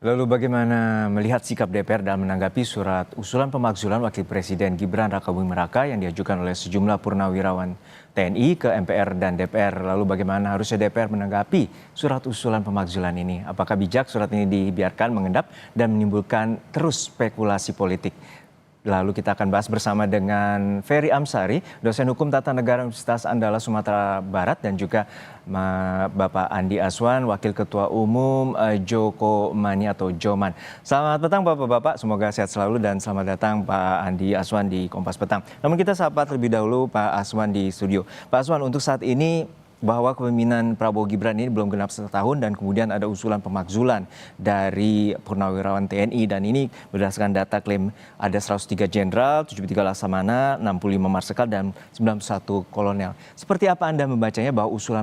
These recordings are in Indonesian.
Lalu bagaimana melihat sikap DPR dalam menanggapi surat usulan pemakzulan Wakil Presiden Gibran Rakabuming Raka yang diajukan oleh sejumlah purnawirawan TNI ke MPR dan DPR. Lalu bagaimana harusnya DPR menanggapi surat usulan pemakzulan ini? Apakah bijak surat ini dibiarkan mengendap dan menimbulkan terus spekulasi politik? Lalu kita akan bahas bersama dengan Ferry Amsari, dosen hukum tata negara Universitas Andalas Sumatera Barat, dan juga Bapak Andi Aswan, Wakil Ketua Umum Joko Mani atau Joman. Selamat petang Bapak-Bapak, semoga sehat selalu dan selamat datang Pak Andi Aswan di Kompas Petang. Namun kita sapa terlebih dahulu Pak Aswan di studio. Pak Aswan, untuk saat ini bahwa kepemimpinan Prabowo Gibran ini belum genap setahun dan kemudian ada usulan pemakzulan dari purnawirawan TNI dan ini berdasarkan data klaim ada 103 jenderal, 73 laksamana, 65 marsikal dan 91 kolonel. Seperti apa Anda membacanya bahwa usulan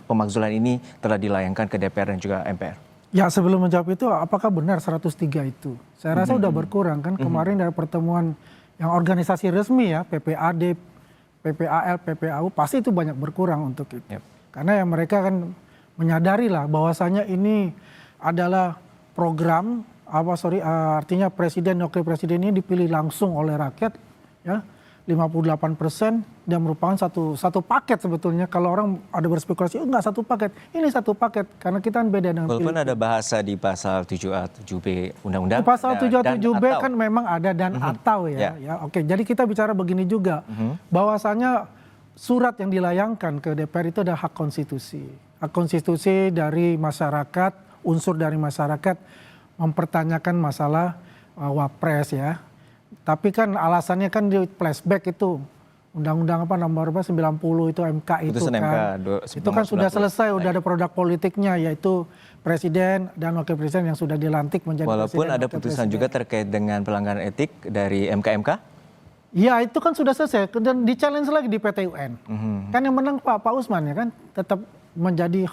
pemakzulan ini telah dilayangkan ke DPR dan juga MPR? Ya, sebelum menjawab itu, apakah benar 103 itu? Saya rasa udah berkurang kan kemarin dari pertemuan yang organisasi resmi ya, PPAD, PPAL, PPAU, pasti itu banyak berkurang untuk itu. Karena ya mereka kan menyadari lah bahwasanya ini adalah program, artinya presiden, wakil presiden ini dipilih langsung oleh rakyat, ya 58% dan merupakan satu paket sebetulnya. Kalau orang ada berspekulasi, enggak satu paket, ini satu paket karena kita kan beda dengan walaupun ada bahasa di pasal 7A, 7B Undang-Undang. Di pasal 7A, 7B kan memang ada dan atau ya. Oke, jadi kita bicara begini juga, bahwasanya surat yang dilayangkan ke DPR itu adalah hak konstitusi. Hak konstitusi dari masyarakat, unsur dari masyarakat mempertanyakan masalah wapres ya. Tapi kan alasannya kan di flashback itu undang-undang apa nomor 90 itu MK itu Putusan kan. MK Itu kan sudah selesai, udah ada produk politiknya yaitu presiden dan wakil presiden yang sudah dilantik menjadi walaupun presiden. ada putusan juga terkait dengan pelanggaran etik dari MK-MK? Ya itu kan sudah selesai dan di-challenge lagi di PT UN. Kan yang menang Pak Usman ya kan tetap menjadi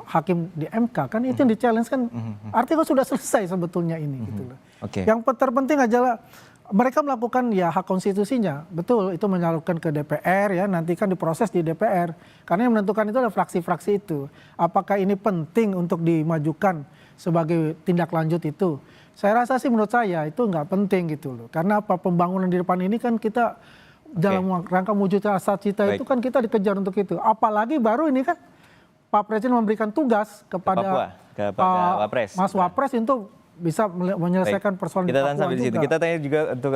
hakim di MK kan itu yang di-challenge kan. Artinya sudah selesai sebetulnya ini gitu loh. Yang terpenting adalah mereka melakukan ya hak konstitusinya. Betul itu menyalurkan ke DPR ya, nanti kan diproses di DPR. Karena yang menentukan itu adalah fraksi-fraksi itu. Apakah ini penting untuk dimajukan sebagai tindak lanjut itu? Saya rasa sih menurut saya itu nggak penting gitu loh. Karena apa, pembangunan di depan ini kan kita dalam rangka mewujudkan cita itu kan kita dikejar untuk itu. Apalagi baru ini kan Pak Presiden memberikan tugas kepada Mas Wapres untuk bisa menyelesaikan persoalan kita sampai di situ. Kita tanya juga untuk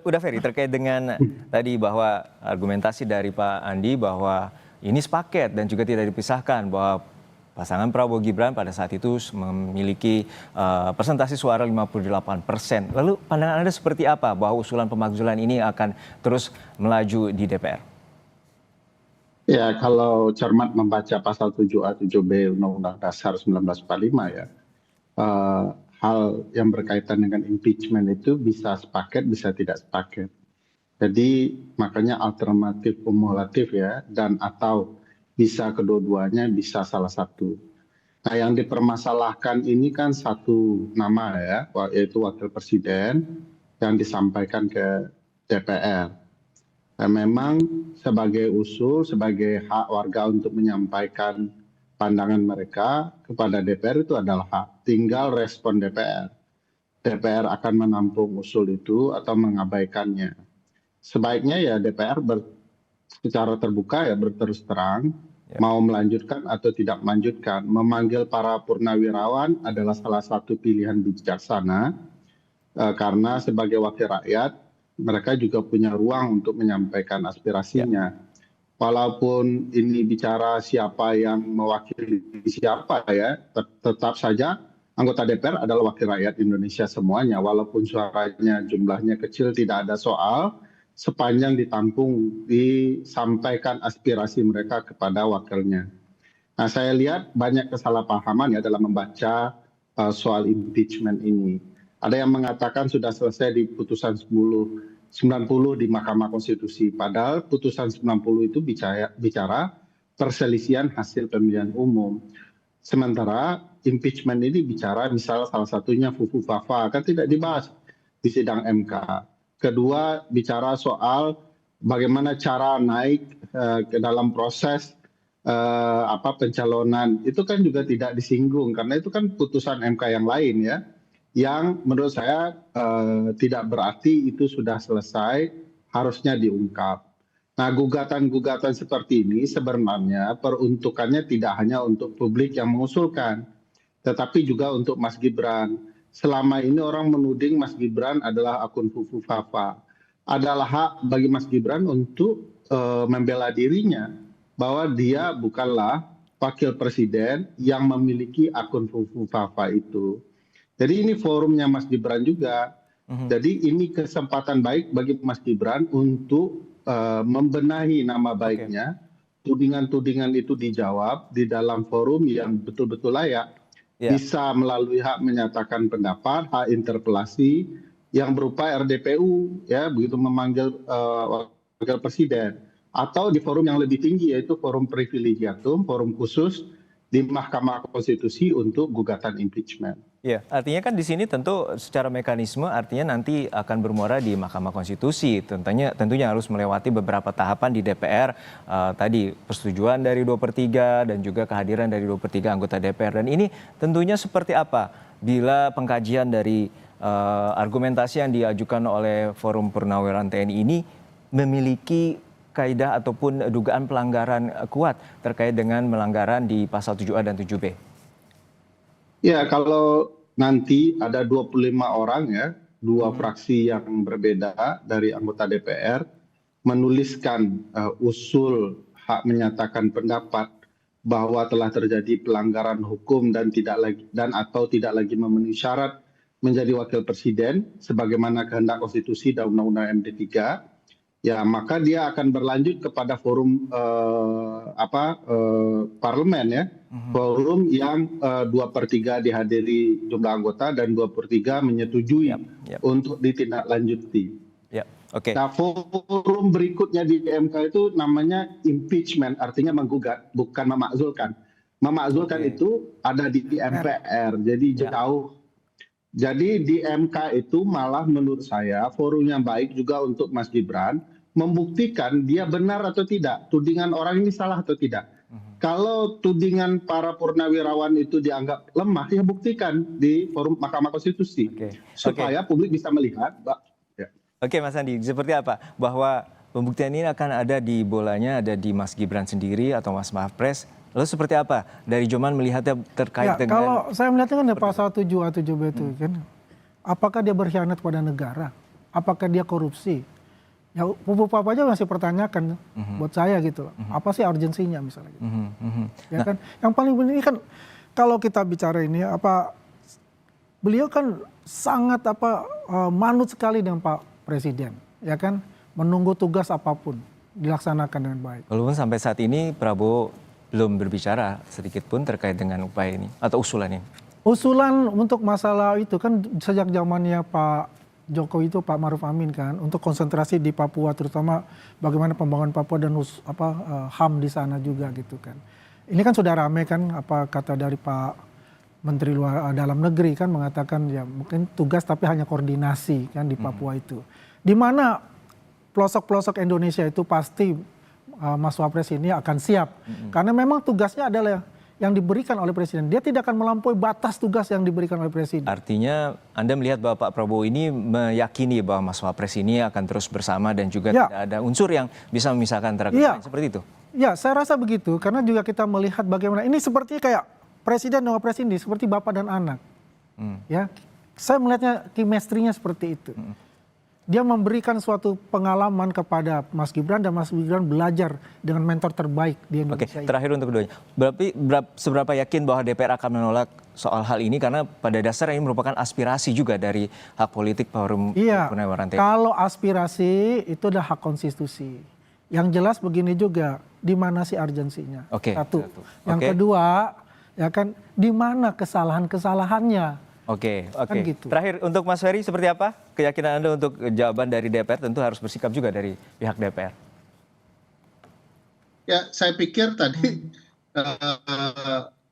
udah Ferry terkait dengan tadi bahwa argumentasi dari Pak Andi bahwa ini sepaket dan juga tidak dipisahkan bahwa pasangan Prabowo Gibran pada saat itu memiliki persentase suara 58%. Lalu pandangan Anda seperti apa bahwa usulan pemakzulan ini akan terus melaju di DPR? Ya, kalau cermat membaca pasal 7A 7B Undang-Undang Dasar 1945 ya, hal yang berkaitan dengan impeachment itu bisa sepaket, bisa tidak sepaket. Jadi makanya alternatif kumulatif ya, dan atau bisa kedua-duanya, bisa salah satu. Nah yang dipermasalahkan ini kan satu nama ya, yaitu wakil presiden yang disampaikan ke DPR. Dan memang sebagai usul, sebagai hak warga untuk menyampaikan pandangan mereka kepada DPR itu adalah hak. Tinggal respon DPR. DPR akan menampung usul itu atau mengabaikannya. Sebaiknya ya DPR secara terbuka ya berterus terang mau melanjutkan atau tidak melanjutkan. Memanggil para purnawirawan adalah salah satu pilihan bijaksana karena sebagai wakil rakyat mereka juga punya ruang untuk menyampaikan aspirasinya. Walaupun ini bicara siapa yang mewakili siapa ya, tetap saja anggota DPR adalah wakil rakyat Indonesia semuanya. Walaupun suaranya jumlahnya kecil tidak ada soal, sepanjang ditampung, disampaikan aspirasi mereka kepada wakilnya. Nah saya lihat banyak kesalahpahaman ya dalam membaca soal impeachment ini. Ada yang mengatakan sudah selesai di putusan 90 di Mahkamah Konstitusi. Padahal putusan 90 itu bicara perselisihan hasil pemilihan umum. Sementara impeachment ini bicara misal salah satunya Fufu Fafa, kan tidak dibahas di sidang MK. Kedua bicara soal bagaimana cara naik ke dalam proses pencalonan itu kan juga tidak disinggung karena itu kan putusan MK yang lain ya, yang menurut saya tidak berarti itu sudah selesai, harusnya diungkap. Nah, gugatan-gugatan seperti ini sebenarnya peruntukannya tidak hanya untuk publik yang mengusulkan, tetapi juga untuk Mas Gibran. Selama ini orang menuding Mas Gibran adalah akun fufu fafa. Adalah hak bagi Mas Gibran untuk membela dirinya bahwa dia bukanlah wakil presiden yang memiliki akun fufu fafa itu. Jadi ini forumnya Mas Gibran juga. Jadi ini kesempatan baik bagi Mas Gibran untuk membenahi nama baiknya. Tudingan-tudingan itu dijawab di dalam forum yang betul-betul layak. Bisa melalui hak menyatakan pendapat, hak interpelasi yang berupa RDPU, ya begitu memanggil wakil presiden. Atau di forum yang lebih tinggi yaitu forum privilegiatum, forum khusus di Mahkamah Konstitusi untuk gugatan impeachment. Ya, artinya kan di sini tentu secara mekanisme artinya nanti akan bermuara di Mahkamah Konstitusi. Tentunya harus melewati beberapa tahapan di DPR. Tadi persetujuan dari 2/3 dan juga kehadiran dari 2/3 anggota DPR. Dan ini tentunya seperti apa bila pengkajian dari argumentasi yang diajukan oleh Forum Purnawirawan TNI ini memiliki kaidah ataupun dugaan pelanggaran kuat terkait dengan melanggaran di pasal 7A dan 7B. Ya, kalau nanti ada 25 orang ya, dua fraksi yang berbeda dari anggota DPR menuliskan usul hak menyatakan pendapat bahwa telah terjadi pelanggaran hukum dan atau tidak lagi memenuhi syarat menjadi wakil presiden sebagaimana kehendak konstitusi dan undang-undang MD3. Ya, maka dia akan berlanjut kepada forum parlemen ya, forum yang 2/3 dihadiri jumlah anggota dan 2/3 menyetujui untuk ditindaklanjuti. Nah, forum berikutnya di MK itu namanya impeachment, artinya menggugat, bukan memakzulkan. Memakzulkan itu ada di MPR, jadi jauh. Jadi di MK itu malah menurut saya forum yang baik juga untuk Mas Gibran membuktikan dia benar atau tidak, tudingan orang ini salah atau tidak. Kalau tudingan para purnawirawan itu dianggap lemah, ya buktikan di forum Mahkamah Konstitusi supaya publik bisa melihat. Oke, Mas Andi, seperti apa bahwa pembuktian ini akan ada di bolanya, ada di Mas Gibran sendiri atau Mas Mahfres? Lalu seperti apa dari Joman melihatnya terkait dengan... Kalau saya melihatnya kan ada pasal 7A 7B itu kan, apakah dia berkhianat pada negara, apakah dia korupsi? Ya pupuk apa aja masih pertanyakan buat saya gitu loh. Apa sih urgensinya misalnya gitu. Ya kan, yang paling penting kan kalau kita bicara ini beliau kan sangat manut sekali dengan Pak Presiden, ya kan, menunggu tugas apapun dilaksanakan dengan baik. Walaupun sampai saat ini Prabowo belum berbicara sedikit pun terkait dengan upaya ini atau usulan ini. Usulan untuk masalah itu kan sejak zamannya Pak Jokowi itu Pak Maruf Amin kan untuk konsentrasi di Papua, terutama bagaimana pembangunan Papua dan HAM di sana juga gitu kan. Ini kan sudah ramai kan apa kata dari Pak Menteri Dalam Negeri kan mengatakan ya mungkin tugas tapi hanya koordinasi kan di Papua itu. Di mana pelosok-pelosok Indonesia itu pasti Mas Wapres ini akan siap. Karena memang tugasnya adalah yang diberikan oleh Presiden. Dia tidak akan melampaui batas tugas yang diberikan oleh Presiden. Artinya Anda melihat bahwa Pak Prabowo ini meyakini bahwa Mas Wapres ini akan terus bersama dan juga tidak ada unsur yang bisa memisahkan antara keduanya, seperti itu? Ya, saya rasa begitu. Karena juga kita melihat bagaimana ini seperti kayak Presiden dan Wapres ini seperti bapak dan anak. Ya, saya melihatnya chemistry-nya seperti itu. Dia memberikan suatu pengalaman kepada Mas Gibran dan Mas Gibran belajar dengan mentor terbaik di Indonesia. Oke, terakhir untuk keduanya. Seberapa yakin bahwa DPR akan menolak soal hal ini karena pada dasarnya ini merupakan aspirasi juga dari hak politik Forum Purnawirawan TNI. Kalau aspirasi itu adalah hak konstitusi. Yang jelas begini juga, di mana sih urgensinya? Satu. Yang kedua, ya kan di mana kesalahan-kesalahannya? Oke. Kan gitu. Terakhir untuk Mas Ferry seperti apa keyakinan Anda untuk jawaban dari DPR? Tentu harus bersikap juga dari pihak DPR. Ya, saya pikir tadi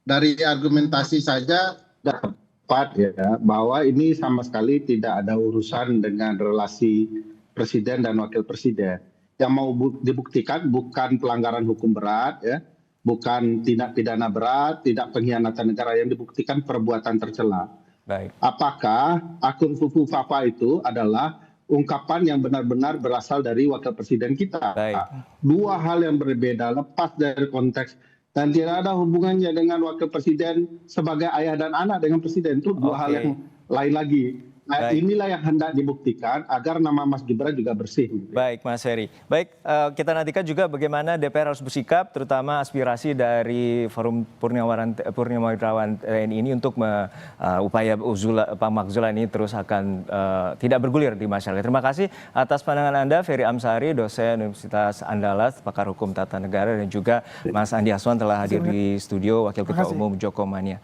dari argumentasi saja dapat ya bahwa ini sama sekali tidak ada urusan dengan relasi presiden dan wakil presiden. Yang mau dibuktikan bukan pelanggaran hukum berat ya, bukan tindak pidana berat, tidak pengkhianatan negara yang dibuktikan perbuatan tercela. Baik. Apakah akun Fufu Fafa itu adalah ungkapan yang benar-benar berasal dari wakil presiden kita? Baik. Dua hal yang berbeda, lepas dari konteks dan tidak ada hubungannya dengan wakil presiden sebagai ayah dan anak dengan presiden. Itu dua hal yang lain lagi. Nah, inilah yang hendak dibuktikan agar nama Mas Gibran juga bersih. Baik, Mas Heri. Baik, kita nantikan juga bagaimana DPR harus bersikap, terutama aspirasi dari Forum Purnawirawan TNI ini untuk upaya pemakzulan ini terus akan tidak bergulir di masyarakat. Terima kasih atas pandangan Anda, Ferry Amsari, dosen Universitas Andalas, pakar hukum tata negara, dan juga Mas Andi Aswan telah hadir di studio, Wakil Ketua Umum Jokomania.